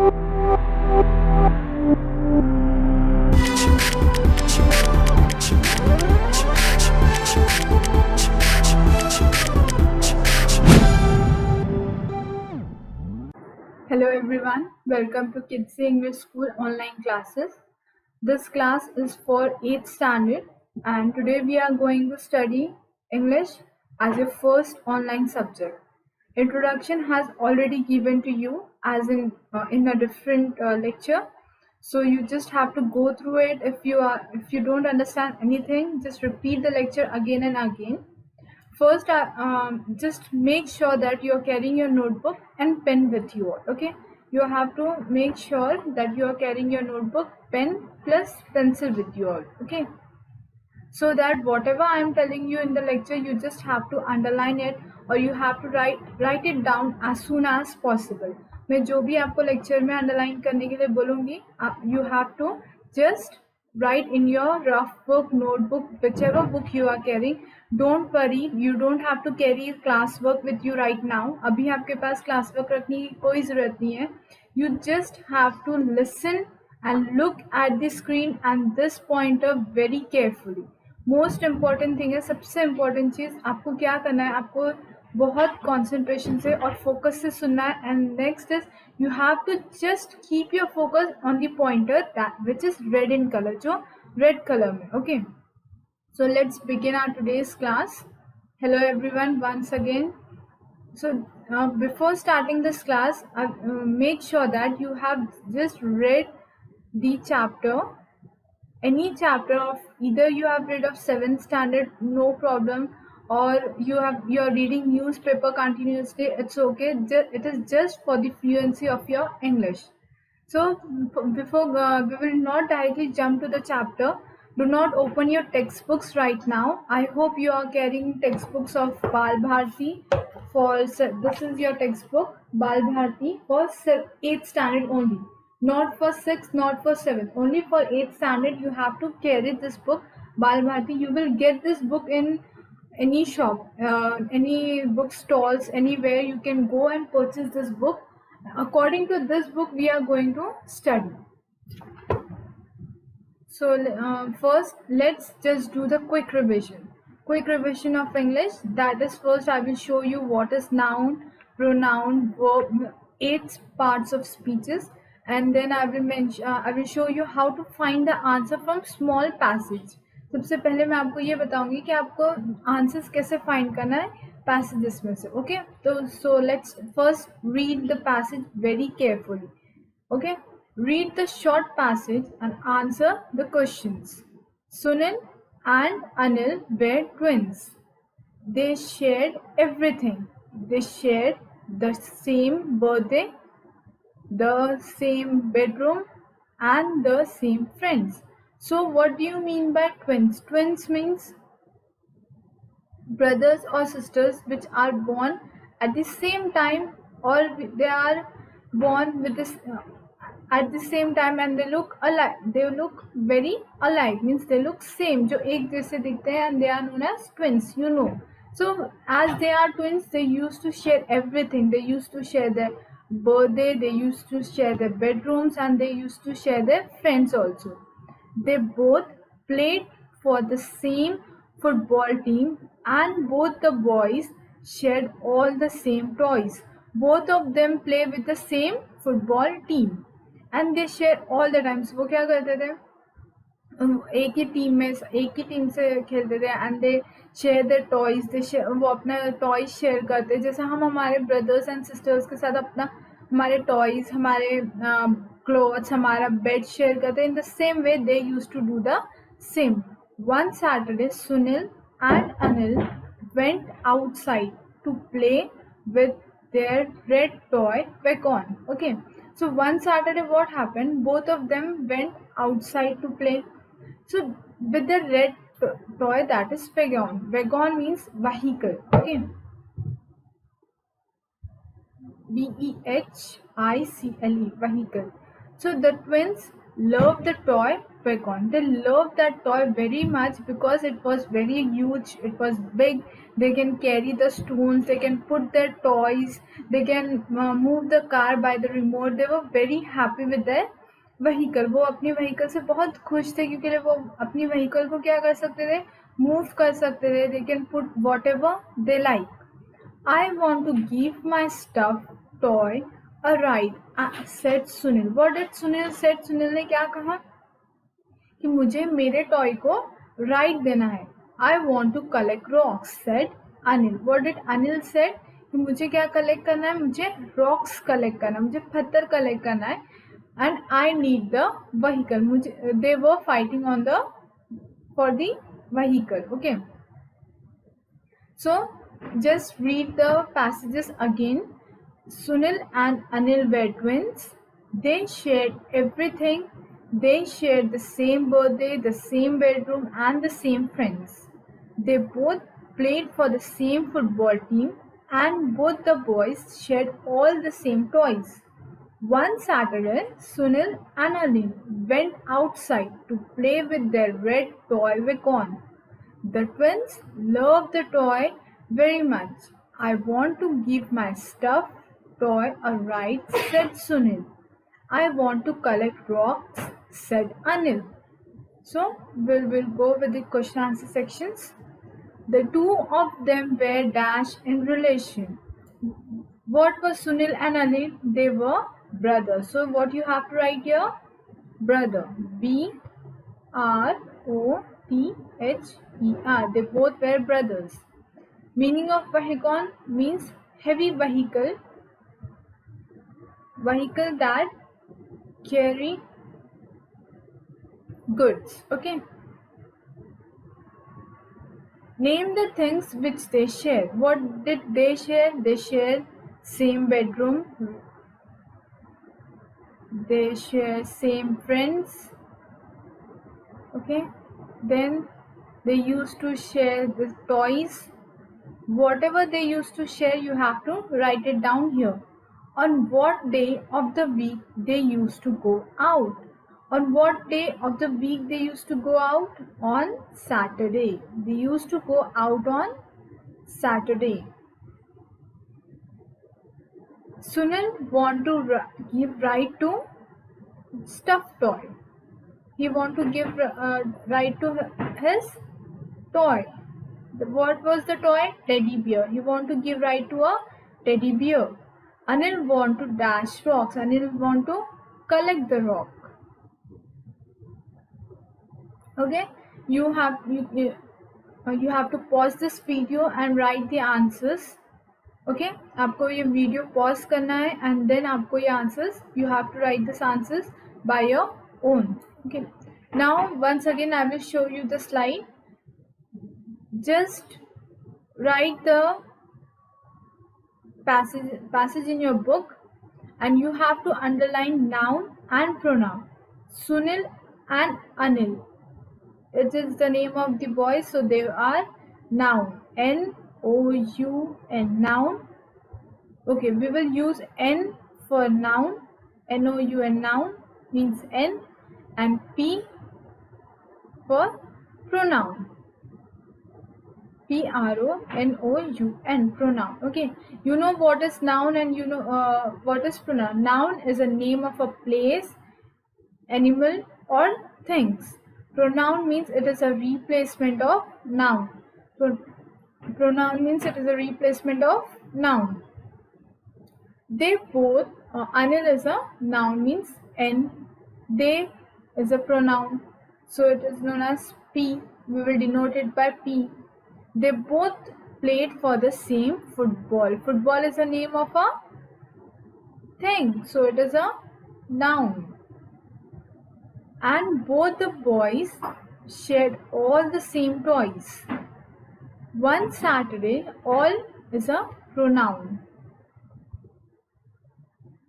Hello everyone, welcome to Kids English School online classes. This class is for 8th standard and today we are going to study English as your first online subject. Introduction has already given to you as in a different lecture. So you just have to go through it. If you don't understand anything, just repeat the lecture again and again. First, just make sure that you're carrying your notebook and pen with you. Okay, you have to make sure that you are carrying your notebook, pen plus pencil with you all. Okay, so that whatever I am telling you in the lecture, you just have to underline it or you have to write it down as soon as possible. मैं जो भी आपको lecture में underline करने के लिए बोलूँगी, you have to just write in your rough book, notebook, whichever book you are carrying. Don't worry, you don't have to carry class work with you right now. अभी आपके पास class work रखने की कोई ज़रूरत नहीं है. You just have to listen and look at the screen and this pointer very carefully. Most important thing है, सबसे इम्पॉर्टेंट चीज़ आपको क्या करना है, आपको बहुत कॉन्सेंट्रेशन से और फोकस से सुनना है. And next is you have to just keep your focus on the pointer that which is red in colour, जो रेड कलर में. Okay, so let's begin our today's class. Hello everyone once again. So before starting this class, make sure that you have just read the chapter, any chapter of either you have read of 7th standard, no problem, or you're reading newspaper continuously, it's okay. It is just for the fluency of your English. So before we will not directly jump to the chapter. Do not open your textbooks right now. I hope you are carrying textbooks of Bal Bharti. This is your textbook Bal Bharti for 8th standard only. Not for 6th, not for 7th. Only for 8th standard you have to carry this book Bal Bharti. You will get this book in any shop, any book stalls, anywhere you can go and purchase this book. According to this book we are going to study. So first let's just do the quick revision of English. That is, first I will show you what is noun, pronoun, verb, 8 parts of speeches, and then I will show you how to find the answer from small passage. सबसे पहले मैं आपको ये बताऊंगी कि आपको answers कैसे find करना है पैसेजेस में से. ओके, तो so let's first read the passage very carefully. Okay, read the short passage and answer the questions. Sunil and Anil were twins. They shared everything. They shared the same birthday, the same bedroom, and the same friends. So what do you mean by twins? Twins means brothers or sisters which are born at the same time, or they are born with this at the same time and they look alike. They look very alike, means they look same, जो एक जैसे दिखते हैं, and they are known as twins, you know. So as they are twins, they used to share everything. They used to share their birthday, they used to share their bedrooms, and they used to share their friends also. They both played for the same football team, and both the boys shared all the same toys. Both of them play with the same football team and they share all the time. So वो क्या करते थे, एक ही team से खेलते थे, and they share their toys. वो अपना टॉयज शेयर करते, जैसे हम हमारे ब्रदर्स एंड सिस्टर्स के साथ अपना हमारे टॉयज, हमारे क्लोथ्स, हमारा बेड शेयर करते. In the same way they used to do the same. One Saturday, Sunil and Anil went outside to play with their red toy Wagon. Okay, so one Saturday what happened? Both of them went outside to play. So with the red toy, that is Wagon. Wagon means vehicle. Okay, vehicle, vehicle. So the twins love the toy wagon. They love that toy very much because it was very huge, it was big. They can carry the stones, they can put their toys, they can move the car by the remote. They were very happy with their vehicle. वो अपनी vehicle से बहुत खुश थे क्योंकि वो अपनी vehicle को क्या कर सकते थे, मूव कर सकते थे. They can put what ever they like. I want to give my stuffed toy a ride, said Sunil. What did Sunil said? Sunil ने क्या कहा कि मुझे मेरे टॉय को राइड देना है. I want to collect rocks, said Anil. What did Anil said? कि मुझे क्या कलेक्ट करना है, मुझे रॉक्स कलेक्ट करना है, मुझे पत्थर कलेक्ट करना है. And I need the vehicle. मुझे they were fighting on the for the vehicle. Okay, so just read the passages again. Sunil and Anil were twins. They shared everything. They shared the same birthday, the same bedroom, and the same friends. They both played for the same football team, and both the boys shared all the same toys. One Saturday, Sunil and Anil went outside to play with their red toy wagon. The twins loved the toy very much. I want to give my stuffed toy a ride, said Sunil. I want to collect rocks, said Anil. So, we'll go with the question answer sections. The two of them were dash in relation. What was Sunil and Anil? They were brothers. So, what you have to write here? Brother. BROTHER. They both were brothers. Meaning of wagon means heavy vehicle that carry goods. Okay. Name the things which they share. What did they share? They share same bedroom. They share same friends. Okay. Then they used to share the toys. Whatever they used to share, you have to write it down here. On what day of the week they used to go out? On what day of the week they used to go out? On Saturday. They used to go out on Saturday. Sunil want to give right to stuffed toy. He want to give right to his toy. What was the toy? Teddy bear. He want to give right to a teddy bear. Anil want to dash rocks. Anil want to collect the rock. Okay, you have to pause this video and write the answers. Okay, आपको ये video pause करना है and then आपको ये answers, you have to write these answers by your own. Okay, now once again I will show you the slide. Just write the passage in your book and you have to underline noun and pronoun. Sunil and Anil. It is the name of the boys, so they are noun. N-O-U-N, noun. Okay, we will use N for noun. N-O-U-N, noun means N, and P for pronoun. P-R-O-N-O-U-N, pronoun. Okay, you know what is noun and you know what is pronoun. Noun is a name of a place, animal or things. Pronoun means it is a replacement of noun. Pronoun means it is a replacement of noun. They both, Anil is a noun means N. They is a pronoun. So it is known as P. We will denote it by P. They both played for the same football. Football is a name of a thing. So it is a noun. And both the boys shared all the same toys. One Saturday, all is a pronoun.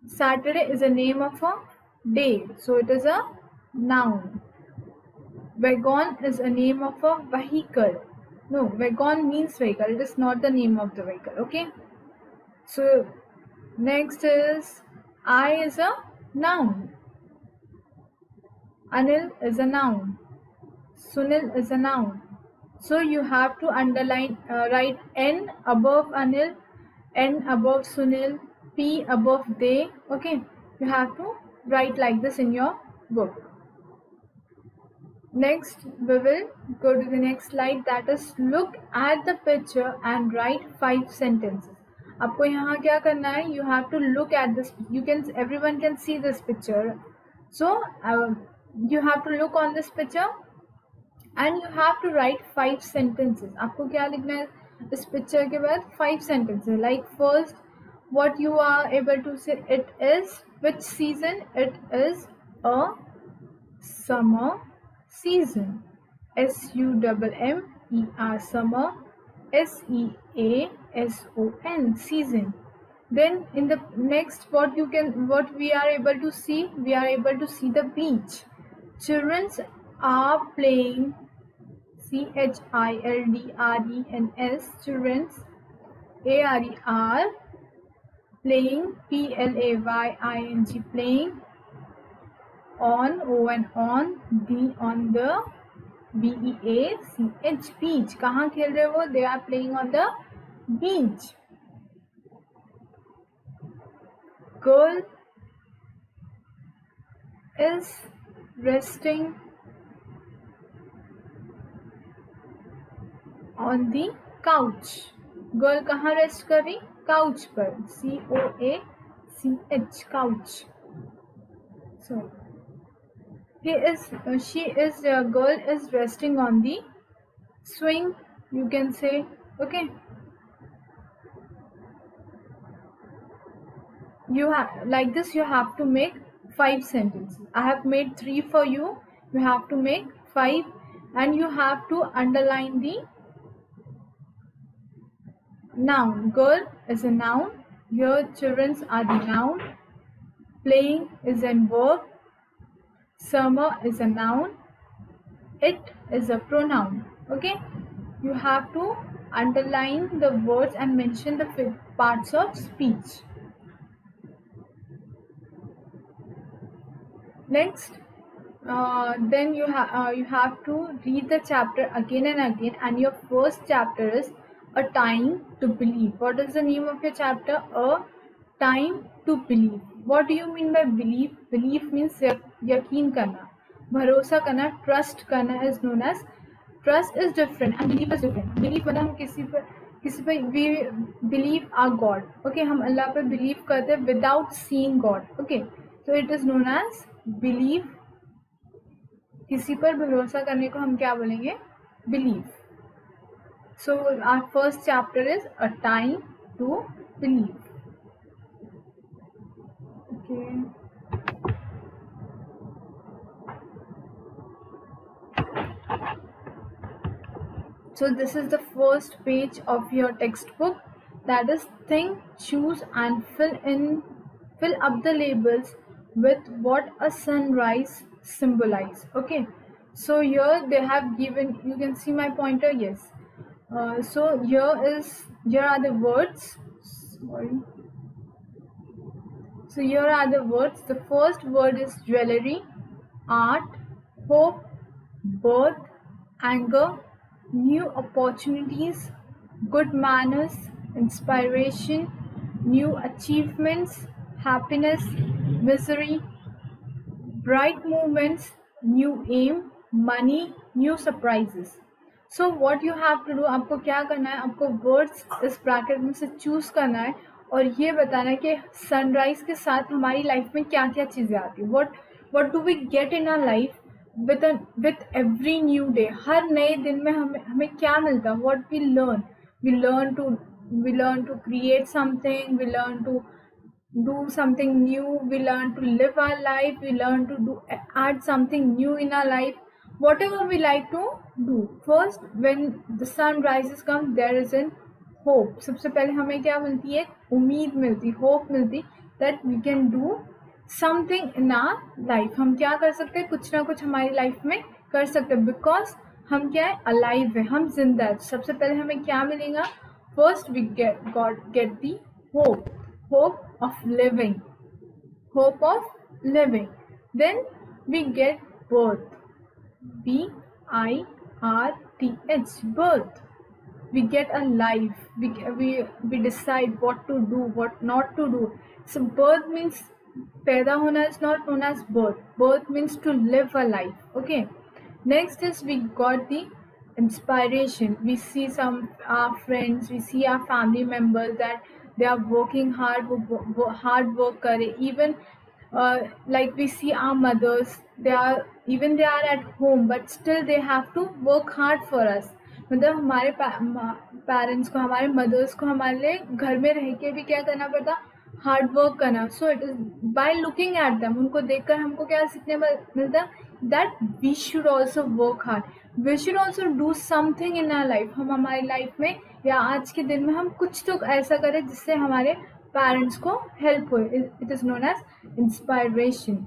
Saturday is a name of a day, so it is a noun. Wagon is a name of a vehicle. No, wagon means vehicle. It is not the name of the vehicle. Okay. So next is I is a noun. Anil is a noun. Sunil is a noun. So you have to underline, write N above Anil, N above Sunil, P above they. Okay, you have to write like this in your book. Next, we will go to the next slide, that is look at the picture and write 5 sentences. आपको यहाँ क्या करना है? You have to look at this. Everyone can see this picture. So you have to look on this picture and you have to write 5 sentences. आपको क्या लिखना है इस picture के बाद? 5 sentences. Like first, what you are able to say, it is which season? It is a summer season. SUMMER, summer. SEASON, season. Then in the next, what we are able to see? We are able to see the beach. Children are playing. CHILDRENS, children. ARE are playing. PLAYING, playing. On, ON, on the BEACH, beach. कहाँ खेल रहे वो? They are playing on the beach. Girl is resting on the couch. Girl कहाँ rest कर रही? Couch पर. COACH, couch. So girl is resting on the swing, you can say. Okay, you have like this, you have to make 5 sentences. I have made 3 for you. You have to make 5 and you have to underline the noun. Girl is a noun. Here children are the noun. Playing is a verb. Summer is a noun. It is a pronoun. Okay, you have to underline the words and mention the parts of speech. Next, then you have to read the chapter again and again, and your first chapter is A Time to Believe. What is the name of your chapter? A Time to Believe. What do you mean by belief? Belief means यकीन करना, भरोसा करना, trust करना is known as. Trust is different and belief is different. Belief मतलब हम किसी पर we believe our God. Okay, हम अल्लाह पर believe करते हैं without seeing God. Okay, so it is known as belief. किसी पर भरोसा करने को हम क्या बोलेंगे? Belief. So our first chapter is A Time to Believe. Okay. So this is the first page of your textbook, that is think, choose and fill up the labels with what a sunrise symbolize. Okay, so here they have given, you can see my pointer. Yes. So here are the words. Sorry. So here are the words. The first word is jewelry, art, hope, birth, anger, new opportunities, good manners, inspiration, new achievements, happiness, misery, bright moments, new aim, money, new surprises. So what you have to do, आपको क्या करना है? आपको words इस bracket में से choose करना है और ये बताना है कि सनराइज के साथ हमारी लाइफ में क्या क्या चीज़ें आती हैं. what do we get in our life with every new day? हर नए दिन में हमें क्या मिलता है? What we learn to create something, we learn to do something new, we learn to live our life, we learn to add something new in our life, whatever we like to do. First, when the sun rises come, there is an hope. सबसे पहले हमें क्या मिलती है? उम्मीद मिलती, hope मिलती that we can do something in our life. हम क्या कर सकते हैं? कुछ ना कुछ हमारी लाइफ में कर सकते हैं because हम क्या है? alive है, हम जिंदा है. सबसे पहले हमें क्या मिलेगा? First we get the hope of living. Then we get birth. B-I-R-T-H, birth. We get a life. We decide what to do, what not to do. So birth means पैदा होना is not known as birth. Birth means to live a life. Okay. Next is we got the inspiration. We see some our friends, we see our family members that they are working hard, hard work करे. Even like we see our mothers, they are at home, but still they have to work hard for us. मतलब हमारे parents को, हमारे mother's को हमारे लिए घर में रह के भी क्या करना पड़ता, हार्ड वर्क करना. So it is by looking at them, उनको देखकर हमको क्या सीखने मिलता, that we should also work hard, we should also do something in our life. हम हमारी लाइफ में या आज के दिन में हम कुछ तो ऐसा करें जिससे हमारे पेरेंट्स को हेल्प हो. It is known as inspiration.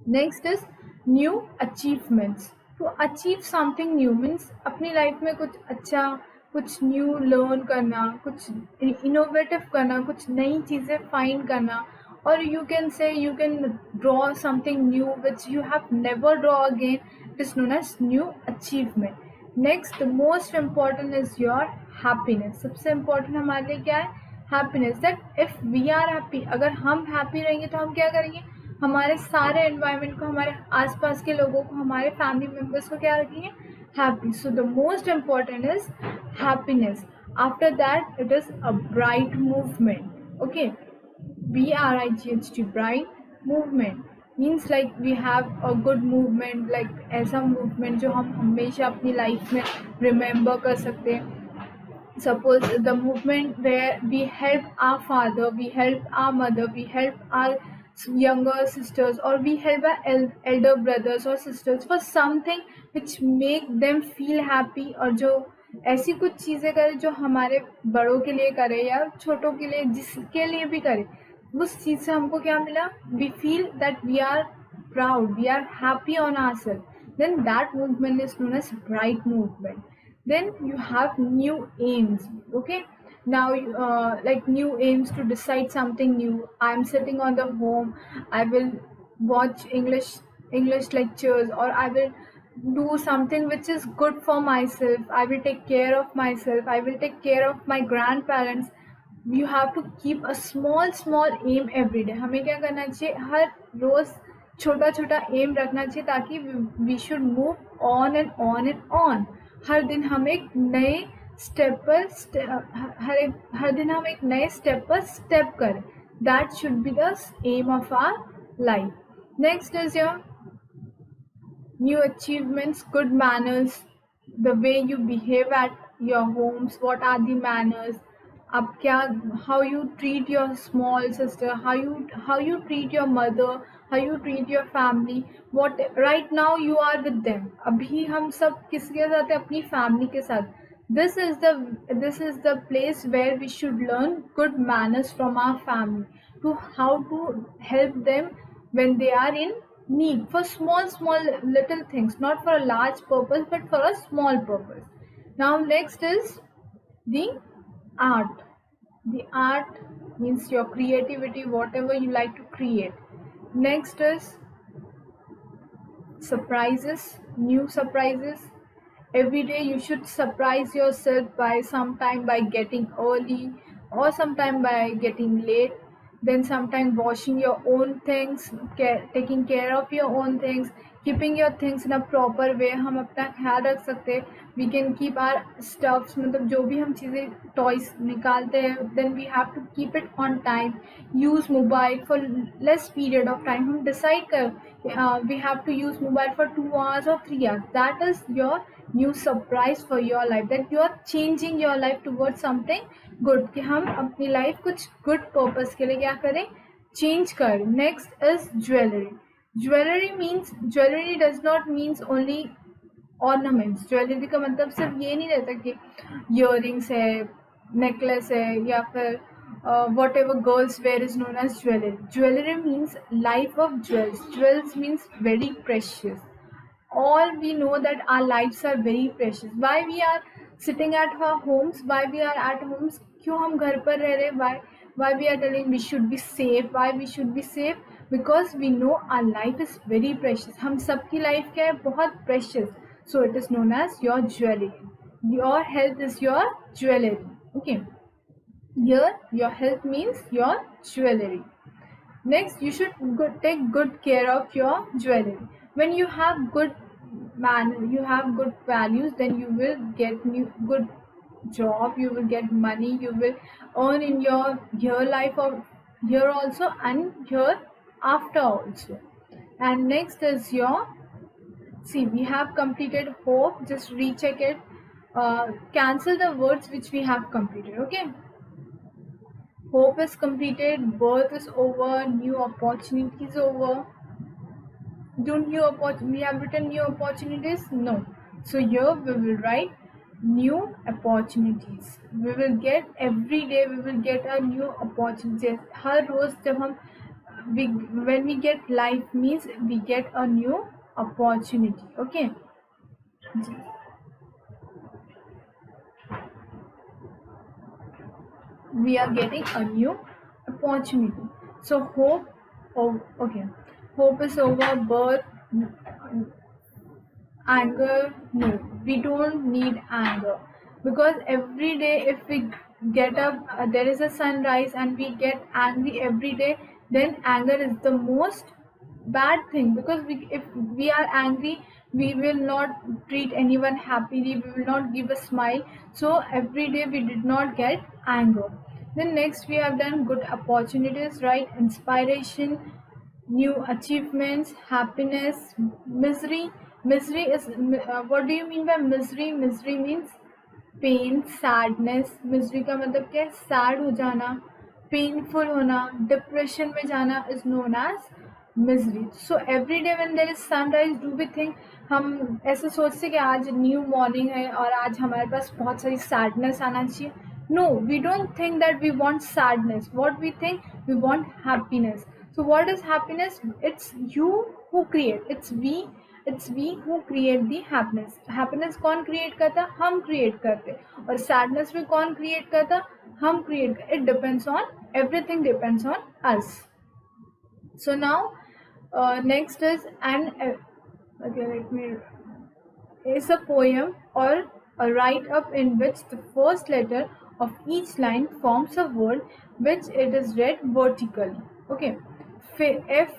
Next is new achievements. To achieve something new means अपनी लाइफ में कुछ अच्छा, कुछ न्यू लर्न करना, कुछ इनोवेटिव करना, कुछ नई चीज़ें फाइंड करना. और you can say you can draw something new which you have never draw again. It is known as new achievement. Next most important is your happiness. सबसे इम्पॉर्टेंट हमारे लिए क्या है, happiness. That if we are happy, अगर हम happy रहेंगे तो हम क्या करेंगे, हमारे सारे एनवायरनमेंट को, हमारे आसपास के लोगों को, हमारे फैमिली मेम्बर्स को क्या रखेंगे, happy. So the most important is happiness. After that it is a bright movement. Okay, BRIGHT, bright movement means like we have a good movement, like ऐसा मूवमेंट जो हम हमेशा अपनी लाइफ में रिमेंबर कर सकते हैं. Suppose the movement where we help our father, we help our mother, we help our younger sisters, or we help our elder brothers or sisters for something which make them feel happy. और जो ऐसी कुछ चीज़ें करे जो हमारे बड़ों के लिए करे या छोटों के लिए, जिसके लिए भी करे, उस चीज़ से हमको क्या मिला, we feel that we are proud, we are happy on ourselves. Then that movement is known as bright movement. Then you have new aims. Okay, now like new aims to decide something new. I'm sitting on the home, I will watch English lectures, or I will do something which is good for myself. I will take care of myself, I will take care of my grandparents. You have to keep a small aim every day. हमें क्या करना चाहिए, हर रोज छोटा छोटा M रखना चाहिए, ताकि we should move on and on and on. हर दिन हम एक नए स्टेप पर हर दिन हम एक नए स्टेप पर स्टेप करें. That should be the aim of our life. Next is your new achievements, good manners, the way you behave at your homes. What are the manners, आप क्या, how you treat your small sister, how you treat your mother, how you treat your family. What right now you are with them. अभी हम सब किसके साथ हैं, अपनी family के साथ. this is the place where we should learn good manners from our family, to how to help them when they are in need, for small little things, not for a large purpose but for a small purpose. Now next is the art. The art means your creativity, whatever you like to create. Next is surprises, new surprises. Every day you should surprise yourself by sometime by getting early, or sometime by getting late. Then sometime washing your own things, taking care of your own things, keeping your things in a proper way. हम अपना ख्याल रख सकते हैं. We can keep our stuffs, मतलब जो भी हम चीज़ें टॉयज निकालते हैं, then we have to keep it on time. Use mobile for less period of time. हम decide कर we have to use mobile for 2 hours or 3 hours. That is your new surprise for your life, that you are changing your life towards something good, कि हम अपनी life कुछ good purpose के लिए क्या करें, change करें. Next is jewelry. Jewelry does not means only ornaments. Jewellery का मतलब सिर्फ ये नहीं रहता कि इयररिंग्स है, नेकलेस है, या फिर whatever girls wear is known as jewelry. Jewelry means life of jewels. Jewels means very precious. All we know that our lives are very precious. Why we are sitting at our homes? Why we are at homes? क्यों हम घर पर रह रहे? Why we are telling we should be safe? Why we should be safe? because we know our life is very precious. हम सबकी life क्या है, बहुत precious. So it is known as your jewelry. Your health is your jewelry. Okay. Here your health means your jewelry. Next, you should take good care of your jewelry. When you have you have good values, then you will get good job, you will get money, you will earn in your here life of here also and here after also. And next is your, see, we have completed hope. Just recheck it. Cancel the words which we have completed. Okay. Hope is completed, birth is over, new opportunities over. We have written new opportunities? No. So here we will write new opportunities. We will get every day, we will get a new opportunity. हर रोज जब हम when we get life means we get a new opportunity. Okay. We are getting a new opportunity. So hope, oh, okay, hope is over, birth, anger, no, we don't need anger, because every day if we get up, there is a sunrise and we get angry every day, then anger is the most bad thing, because if we are angry, we will not treat anyone happily, we will not give a smile. So every day we did not get anger. Then next we have done good opportunities, right? Inspiration, new achievements, happiness, misery. Misery is, what do you mean by misery? Misery means pain, sadness. Misery का मतलब क्या है? Sad हो जाना, painful होना, depression में जाना is known as misery. So every day when there is sunrise, do we think, हम ऐसे सोचते कि आज न्यू मॉर्निंग है और आज हमारे पास बहुत सारी सैडनेस आना चाहिए? No, we don't think that we want sadness. What we think, we want happiness. So what is happiness? It's you who create. It's we who create the happiness. Happiness कौन create करता? हम create करते. और sadness भी कौन create करता? हम create. It depends on, everything depends on us. So now next is okay, let me, is a poem or a write-up in which the first letter of each line forms a word which it is read vertically. Okay. FRIEND,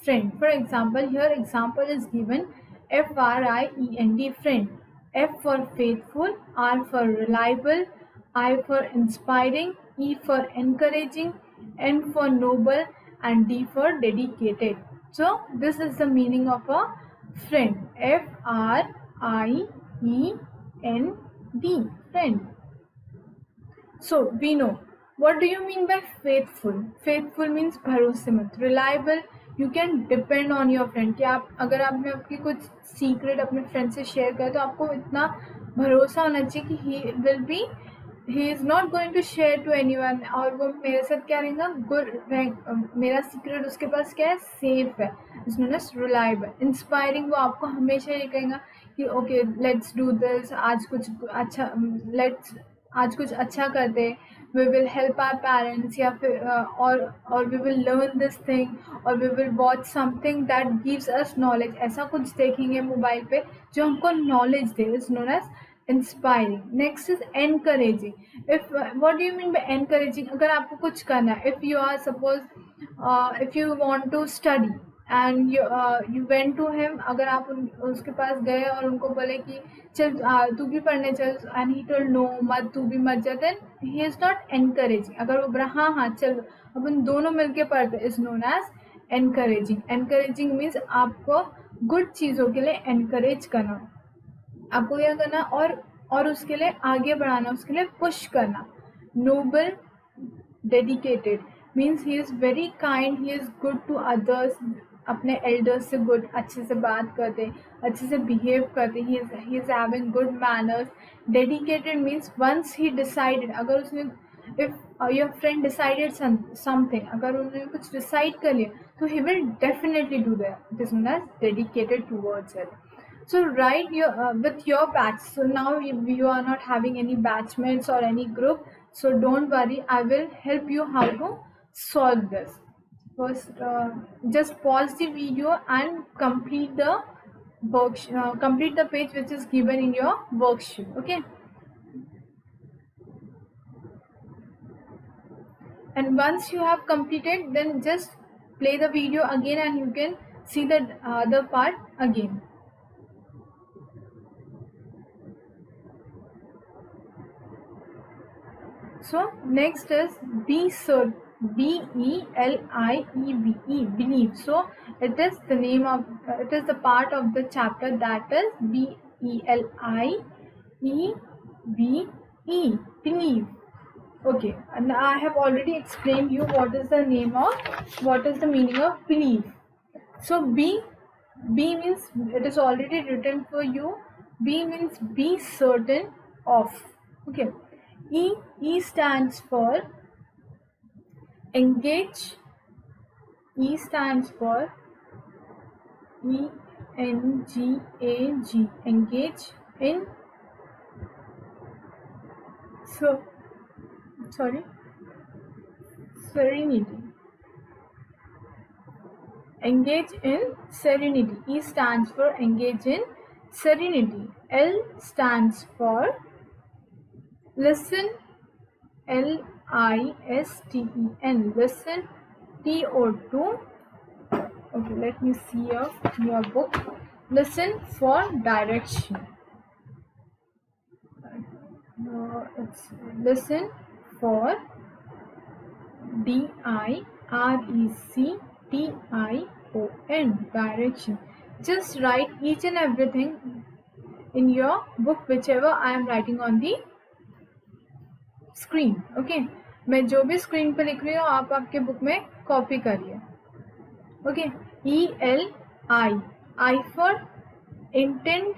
friend. For example, here example is given. FRIEND, friend. F for faithful, R for reliable, I for inspiring, E for encouraging, N for noble, and D for dedicated. So this is the meaning of a friend. FRIEND, friend. So we know. What do you mean by faithful? Faithful means भरोसेमंद. Reliable, you can depend on your friend. कि आप अगर आपने आपकी कुछ secret अपने friend से share किया तो आपको इतना भरोसा होना चाहिए कि he is not going to share to anyone, और वो मेरे साथ क्या रहेगा, गुड, मेरा सीक्रेट उसके पास क्या है, सेफ है. It's known as reliable. Inspiring, वो आपको हमेशा ये कहेगा कि ओके लेट्स डू दिस, आज कुछ अच्छा करते, we will help our parents, या फिर और we will learn this thing, और we will watch something that gives us knowledge. ऐसा कुछ देखेंगे मोबाइल पे जो हमको नॉलेज दे. Is known as inspiring. Next is encouraging. If what do you mean by encouraging? अगर आपको कुछ करना है, if you are suppose if you want to study and you went to him, अगर आप उसके पास गए और उनको बोले कि चल तू भी पढ़ने चल, एंड ही टोल्ड नो, मत, तू भी मत जा, then he is not encouraging. अगर वो बोला हाँ हाँ चल अपन दोनों मिलके पढ़ते, is known as encouraging. Encouraging means आपको गुड चीज़ों के लिए एनकरेज करना, आपको क्या करना, और उसके लिए आगे बढ़ाना, उसके लिए पुश करना. Noble, dedicated means he is very kind, he is good to others, अपने एल्डर्स से गुड, अच्छे से बात करते, अच्छे से बिहेव करते, he is having good manners. Dedicated means once he decided, अगर उसने, if your friend decided something, अगर उन्होंने कुछ डिसाइड कर लिया तो he will definitely do that. It is known as dedicated towards it. So write with your batch. So now you are not having any batchmates or any group, so don't worry, I will help you how to solve this. First, just pause the video and complete the complete the page which is given in your worksheet. Okay. And once you have completed, then just play the video again and you can see the other part again. So next is BELIEVE, B-E-L-I-E-V-E, believe. So it is the name of it is the part of the chapter that is B-E-L-I-E-V-E, believe. Okay, and I have already explained you what is the meaning of believe. So B means, it is already written for you. B means be certain of. Okay. E stands for engage. E stands for ENGAG, engage in serenity. Engage in serenity. E stands for engage in serenity. L stands for listen. LISTEN, listen. TO2. Okay, let me see your book. Listen for direction. It's listen for DIRECTION, direction. Just write each and everything in your book, whichever I am writing on the screen. Okay, मैं जो भी screen पर लिख रही हूँ आप आपके book में कॉपी करिए. Okay. ELI for intent,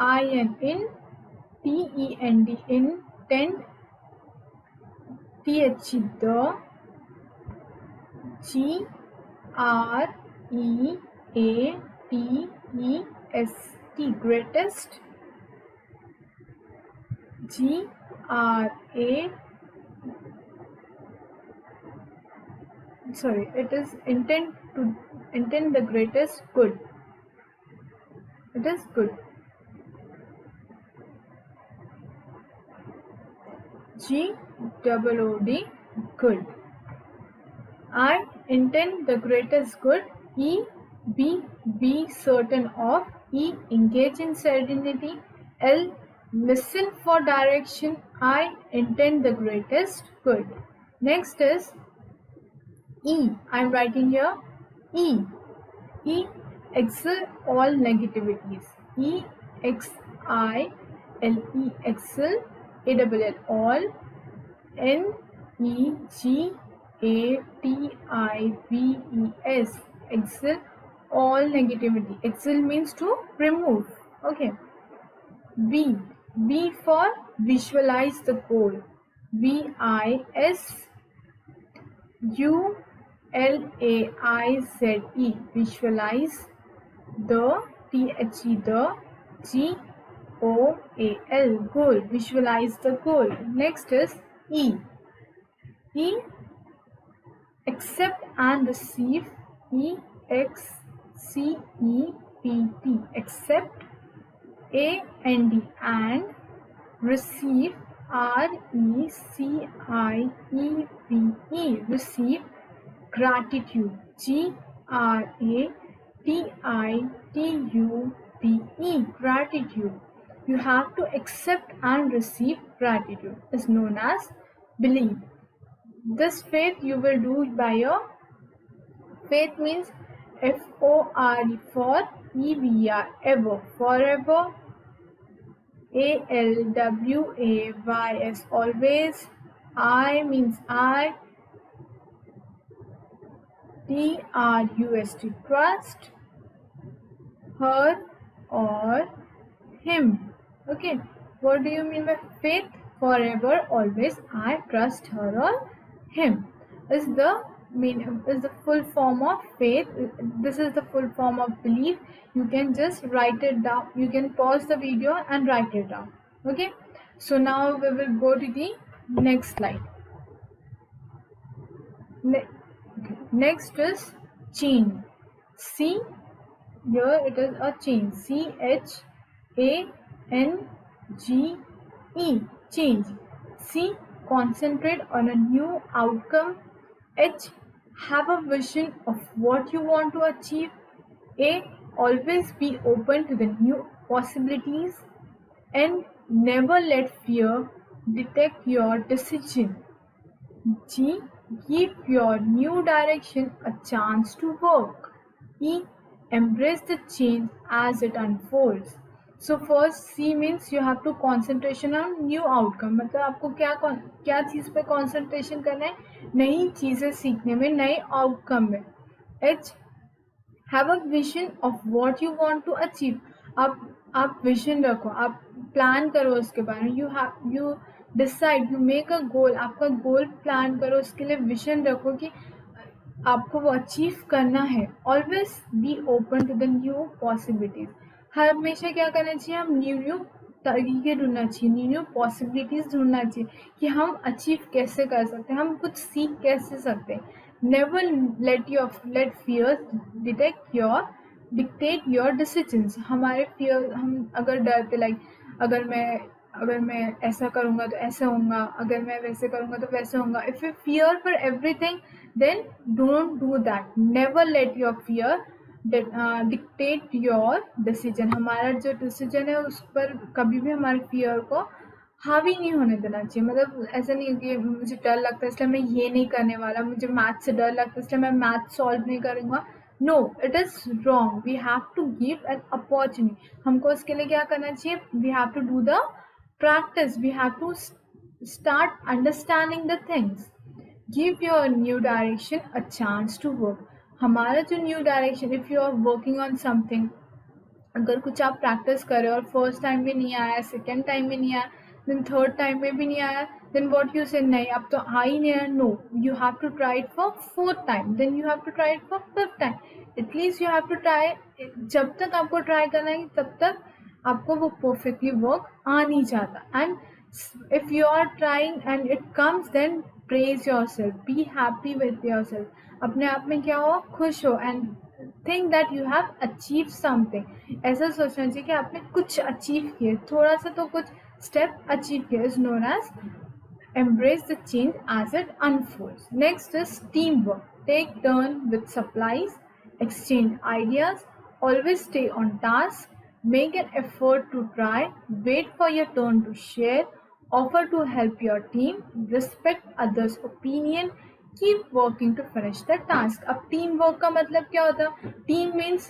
IN in, TEND intent, THE the, GREATEST greatest, it is intend the greatest good. It is good. GOOD, good. I intend the greatest good. Be certain of. E, engage in serenity. L, listen for direction. I intend the greatest good. Next is E. I am writing here E. Excel all negativities. EXILE, excel. ALL, all. NEGATIVES, excel all negativity. Excel means to remove. Okay. B for visualize the goal. VISULAIZE, visualize. The GOAL, goal, visualize the goal. Next is E. Accept and receive. EXCEPT, accept. And receive. RECIEVE, receive. Gratitude. GRATITUDE, gratitude. You have to accept and receive gratitude. Is known as believe. This faith you will do by your faith means FORE, for EVER, ever, forever. ALWAYS, always. I means I. TRUST, trust. Her or him. Okay, what do you mean by faith? Forever, always, I trust her or him is the full form of faith. This is the full form of belief. You can just write it down. You can pause the video and write it down. Okay, so now we will go to the next slide. Ne- Next is change. C, here it is a change. CHANGE. Change. C, concentrate on a new outcome. H, have a vision of what you want to achieve. A, always be open to the new possibilities. And never let fear dictate your decision. G, give your new direction a chance to work. E, embrace the change as it unfolds. So first C means you have to concentration on new outcome. मतलब आपको क्या चीज़ पे concentration करना है, नई चीज़ें सीखने में, नए outcome में. H, have a vision of what you want to achieve. आप विजन रखो, आप प्लान करो उसके बारे में. You decide, you make a goal. आपका गोल प्लान करो, उसके लिए विजन रखो कि आपको वो अचीव करना है. Always be open to the new possibilities. हमेशा क्या करना चाहिए, हम न्यू तरीके ढूंढना चाहिए, न्यू पॉसिबिलिटीज ढूंढना चाहिए कि हम अचीव कैसे कर सकते हैं, हम कुछ सीख कैसे सकते हैं. Never let fears dictate your decisions. हमारे fear, हम अगर डरते लाइक अगर मैं ऐसा करूँगा तो ऐसा होगा, अगर मैं वैसे करूँगा तो वैसे होगा. If you fear for everything then don't do that. Never let your fear dictate your decision. हमारा जो डिसीजन है उस पर कभी भी हमारे फियर को हावी नहीं होने देना चाहिए. मतलब ऐसा नहीं है कि मुझे डर लगता है इसलिए मैं ये नहीं करने वाला, मुझे मैथ से डर लगता है इसलिए मैं मैथ सॉल्व नहीं करूँगा. No, it is wrong. We have to give an opportunity. हमको उसके लिए क्या करना चाहिए, we have to do the practice. We have to start understanding the things. Give your new direction a chance to work. हमारा जो new direction, if you are working on something, अगर कुछ आप प्रैक्टिस कर रहे हो और फर्स्ट टाइम में नहीं आया, सेकेंड टाइम में नहीं आया, देन थर्ड टाइम में भी नहीं आया, देन व्हाट यू से, नहीं अब तो आ ही नहीं है. No, you have to try it for fourth time, then you have to try it for fifth time. At least you have to try. जब तक आपको ट्राई करना है तब तक आपको वो परफेक्टली वर्क आ नहीं जाता. And if you are trying and it comes, then praise yourself, be happy with yourself. अपने आप में क्या हो, खुश हो. And think that you have achieve something. ऐसा सोचना चाहिए कि आपने कुछ अचीव किया, थोड़ा सा तो कुछ स्टेप अचीव किया. Is known as embrace the change as it unfolds. Next is teamwork. Take turn with supplies, exchange ideas, always stay on task, make an effort to try, wait for your turn to share, offer to help your team, respect others' opinion, keep working to finish the task. अब team work का मतलब क्या होता है? Team means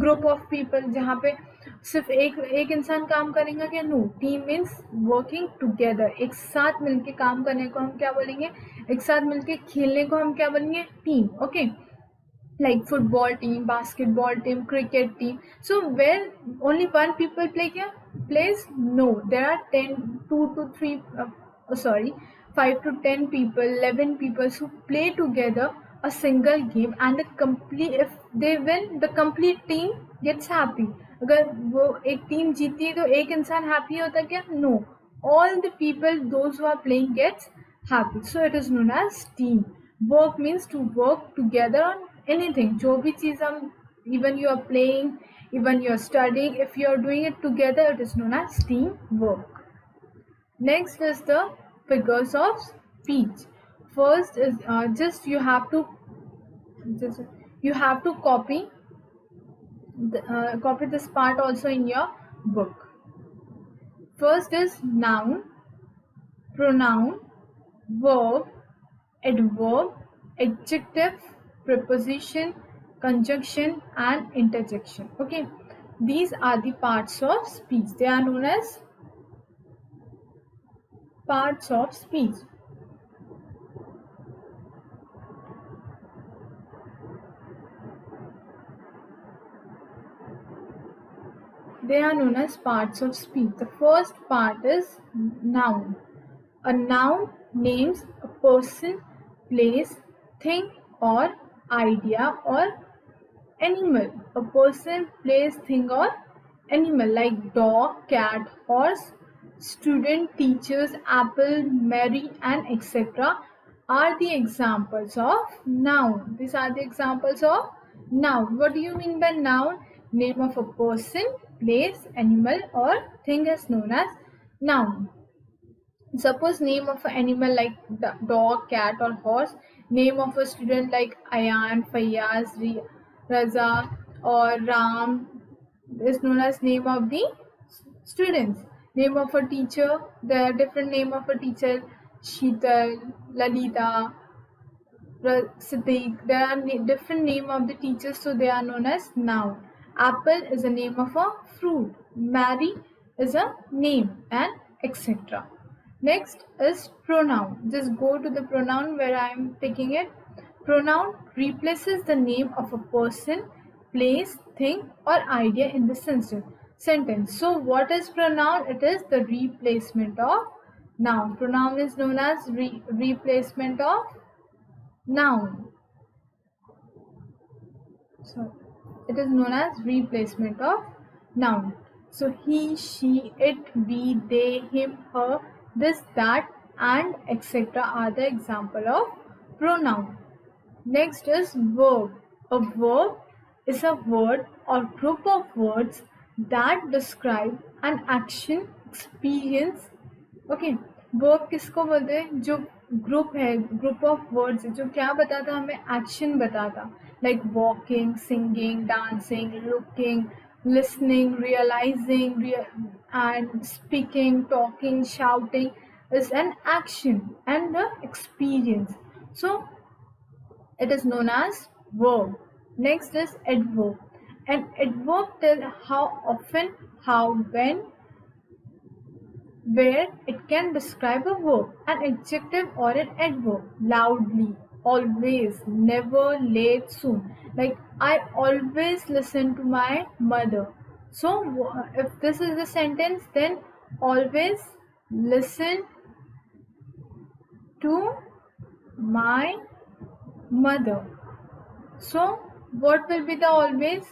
group of people, जहाँ पे सिर्फ एक इंसान काम करेगा क्या? No, team means working together. एक साथ मिलके काम करने को हम क्या बोलेंगे? एक साथ मिलके खेलने को हम क्या बोलेंगे? Team. Okay, like football team, basketball team, cricket team. So where only one people plays? No, there are 5 to 10 people, 11 people who play together a single game, and if they win, the complete team gets happy. अगर वो एक team जीती है तो एक इंसान happy होता क्या? No, all the people those who are playing gets happy. So it is known as team. Work means to work together on anything. जो भी चीज़ हम, even you are playing, even you are studying, if you are doing it together, it is known as team work. Next is the figures of speech. First is you have to copy this part also in your book. First is noun, pronoun, verb, adverb, adjective, preposition, conjunction, and interjection. Okay, these are the parts of speech. They are known as parts of speech. They are known as parts of speech. The first part is noun. A noun names a person, place, thing, or idea, or animal. A person, place, thing, or animal, like dog, cat, horse, student, teachers, apple, Mary, and etc. are the examples of noun. These are the examples of noun. What do you mean by noun? Name of a person, place, animal or thing is known as noun. Suppose name of an animal like dog, cat or horse. Name of a student like Ayan, Fayyaz, Raza or Ram is known as name of the students. Name of a teacher, there are different name of a teacher, Sheetal, Lalita, Siddiq. There are different name of the teachers, so they are known as noun. Apple is a name of a fruit. Mary is a name, and etc. Next is pronoun. Just go to the pronoun where I am taking it. Pronoun replaces the name of a person, place, thing, or idea in the sentence. So, what is pronoun? It is the replacement of noun. Pronoun is known as replacement of noun. So, it is known as replacement of noun. So, he, she, it, we, they, him, her, this, that, and etc. are the example of pronoun. Next is verb. A verb is a word or group of words that describe an action, experience. Okay, verb किसको बोलते हैं? जो group है, group of words जो क्या बताता हमें? Action बताता, like walking, singing, dancing, looking, listening, realizing, and speaking, talking, shouting is an action and the experience. So it is known as verb. Next is adverb. An adverb tells how often, how, when, where it can describe a verb. An adjective or an adverb: loudly, always, never, late, soon. Like I always listen to my mother. So if this is the sentence, then always listen to my mother. So what will be the always?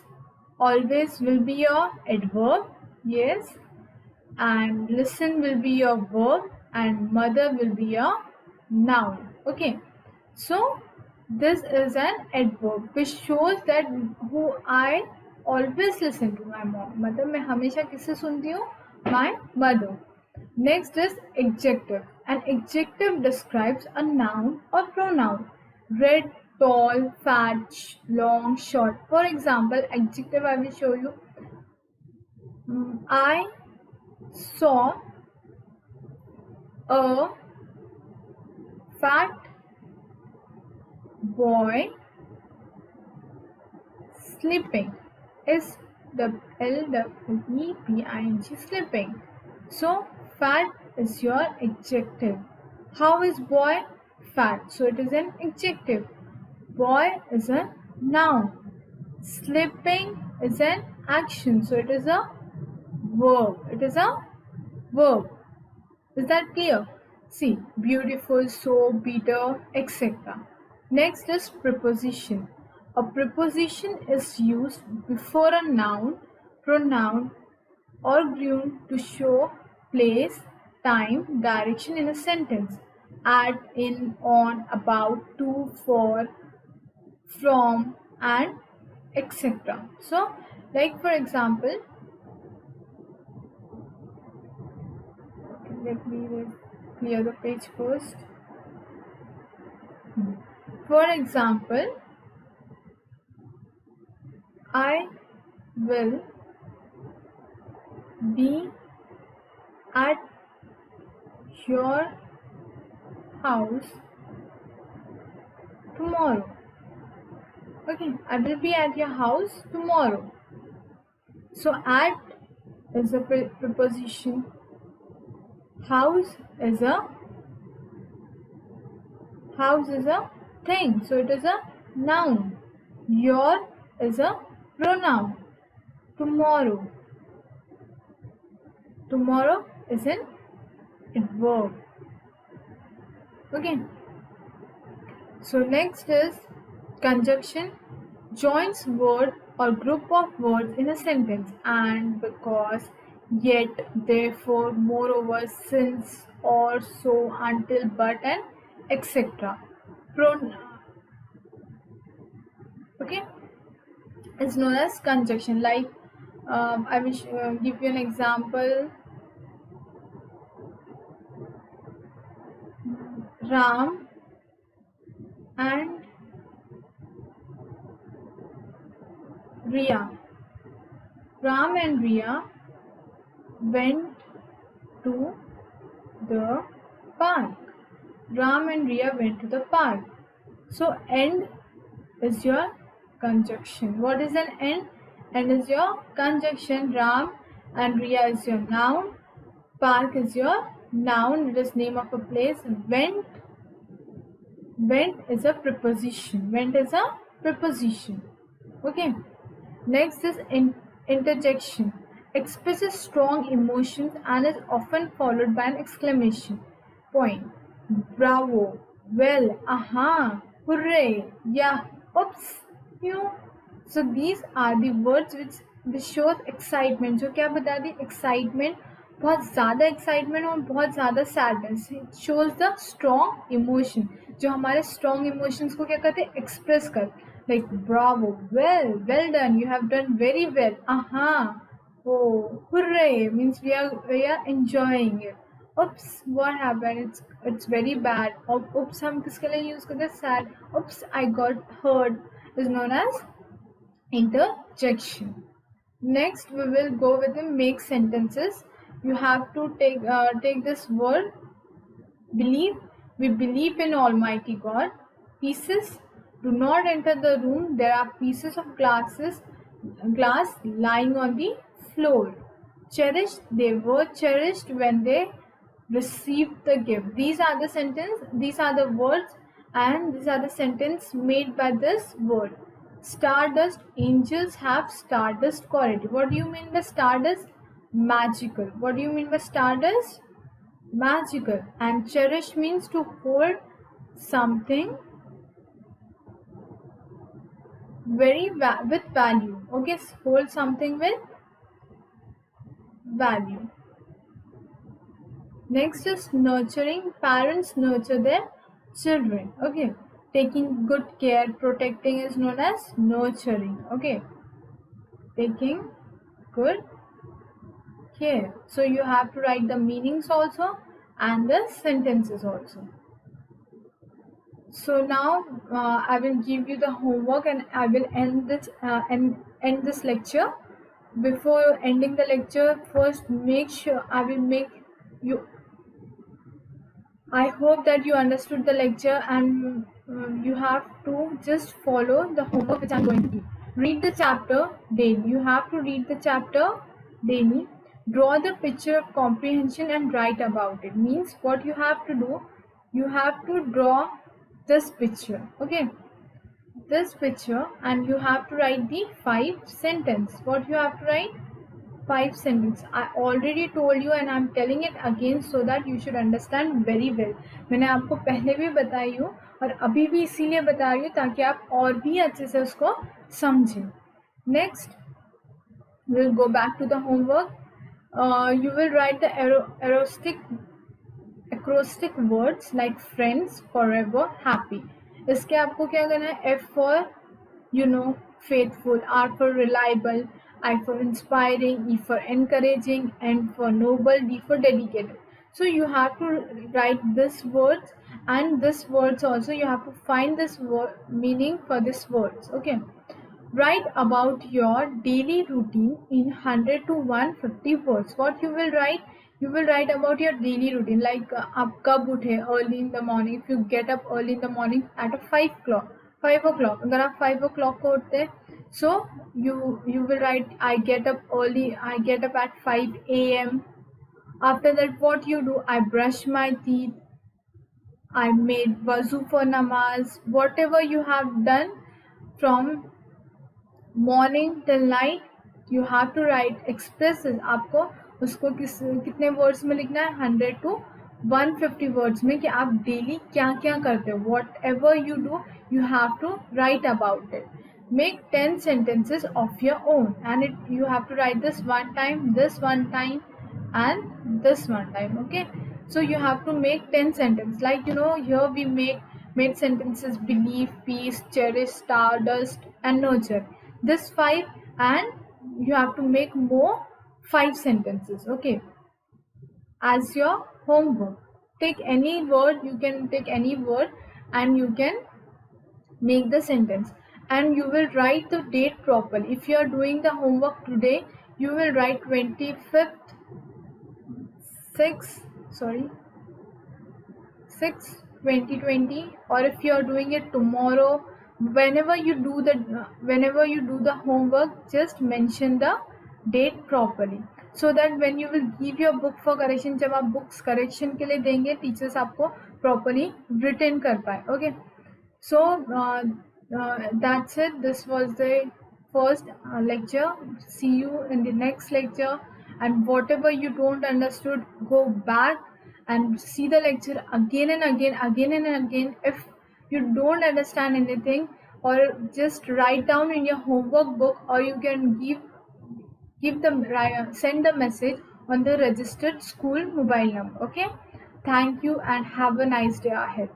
Always will be your adverb, yes, and listen will be your verb, and mother will be your noun. Okay, so this is an adverb which shows that who I always listen to my mom. मतलब मैं हमेशा किससे सुनती हूँ? My mother. Next is adjective. An adjective describes a noun or pronoun. Red, tall, fat, long, short. For example, adjective I will show you. I saw a fat boy sleeping. SLEEPING, sleeping. So fat is your adjective. How is boy? Fat. So it is an adjective. Boy is a noun. Sleeping is an action. So it is a verb. It is a verb. Is that clear? See, beautiful, so, bitter, etc. Next is preposition. A preposition is used before a noun, pronoun, or noun to show place, time, direction in a sentence. At, in, on, about, to, for, from, and etc. So, like for example, let me clear the page first. For example, I will be at your house tomorrow. Okay, I will be at your house tomorrow. So at is a preposition. House is a thing, so it is a noun. Your is a pronoun. Tomorrow is an adverb. Okay, so next is conjunction. Joins word or group of words in a sentence. And, because, yet, therefore, moreover, since, or, so, until, but, and etc. Pro, okay, is known as conjunction. Like I will give you an example. Ram and Riya. Ram and Riya went to the park. Ram and Riya went to the park. So end is your conjunction. What is an end? End is your conjunction. Ram and Riya is your noun. Park is your noun. It is name of a place. Went is a preposition. Went is a preposition. Okay. Next is interjection. Expresses strong emotions and is often followed by an exclamation point. Bravo, well, aha, hooray, yeah, oops, you. So these are the words which shows excitement. जो क्या बता दी? Excitement, बहुत ज़्यादा excitement और बहुत ज़्यादा sadness. It shows the strong emotion. जो हमारे strong emotions को क्या कहते हैं? Express कर. Like bravo, well done, you have done very well. Aha, oh, hooray means we are enjoying it. Oops, what happened? It's very bad. Oops, हम किसके लिए use करते हैं? Sad. Oops, I got hurt is known as interjection. Next, we will go with the make sentences. You have to take this word believe. We believe in Almighty God. Pieces. Do not enter the room. There are pieces of glass lying on the floor. Cherished. They were cherished when they received the gift. These are the sentence. These are the words, and these are the sentence made by this word. Stardust. Angels have stardust quality. What do you mean by stardust? Magical. What do you mean by stardust? Magical. And cherish means to hold something with value. Okay, hold something with value. Next is nurturing. Parents nurture their children. Okay, taking good care, protecting is known as nurturing. Okay, taking good care. So you have to write the meanings also and the sentences also. So now I will give you the homework and I will end this lecture. Before ending the lecture, first make sure I will make you. I hope that you understood the lecture and you have to just follow the homework which I am going to give. Read the chapter daily. You have to read the chapter daily. Draw the picture of comprehension and write about it. Means what you have to do, you have to draw this picture. Okay, this picture, and you have to write the 5 sentence. What you have to write? 5 sentence. I already told you and I am telling it again so that you should understand very well. मैंने आपको पहले भी बताई हूँ और अभी भी इसीलिए बता रही हूँ ताकि आप और भी अच्छे से उसको समझें. Next, we'll go back to the homework. You will write the acrostic words like friends, forever, happy. इसके आपको क्या करना है? F for faithful, R for reliable, I for inspiring, E for encouraging, N for noble, D for dedicated. So you have to write this words and this words also. You have to find this meaning for this words. Okay. Write about your daily routine in 100 to 150 words. What you will write? You will write about your daily routine, like आप कब उठे early in the morning. If you get up early in the morning at 5 o'clock, अगर आप 5 o'clock को उठते हैं, so you will write I get up early. I get up at 5 a.m. After that, what you do? I brush my teeth. I made wuzu for namaz. Whatever you have done from morning till night, you have to write expresses. आपको उसको कितने words में लिखना है? 100 to 150 words में कि आप daily क्या क्या करते हो. Whatever you do, you have to write about it. Make 10 sentences of your own, and you have to write this one time, and this one time. Okay. So you have to make 10 sentences. Like, here we made sentences: believe, peace, cherish, stardust, and nurture. This five, and you have to make more 5 sentences. Okay, as your homework. Take any word, you can take any word, and you can make the sentence, and you will write the date properly. If you are doing the homework today, you will write 25th 6 sorry 6 2020. Or if you are doing it tomorrow, whenever you do the homework, just mention the date properly, so that when you will give your book for correction, जब आप books correction के लिए देंगे, teachers आपको properly written कर पाए. Okay, so that's it. This was the first lecture. See you in the next lecture. And whatever you don't understood, go back and see the lecture again and again, If you don't understand anything, or just write down in your homework book, or you can send the message on the registered school mobile number. Okay, thank you and have a nice day ahead.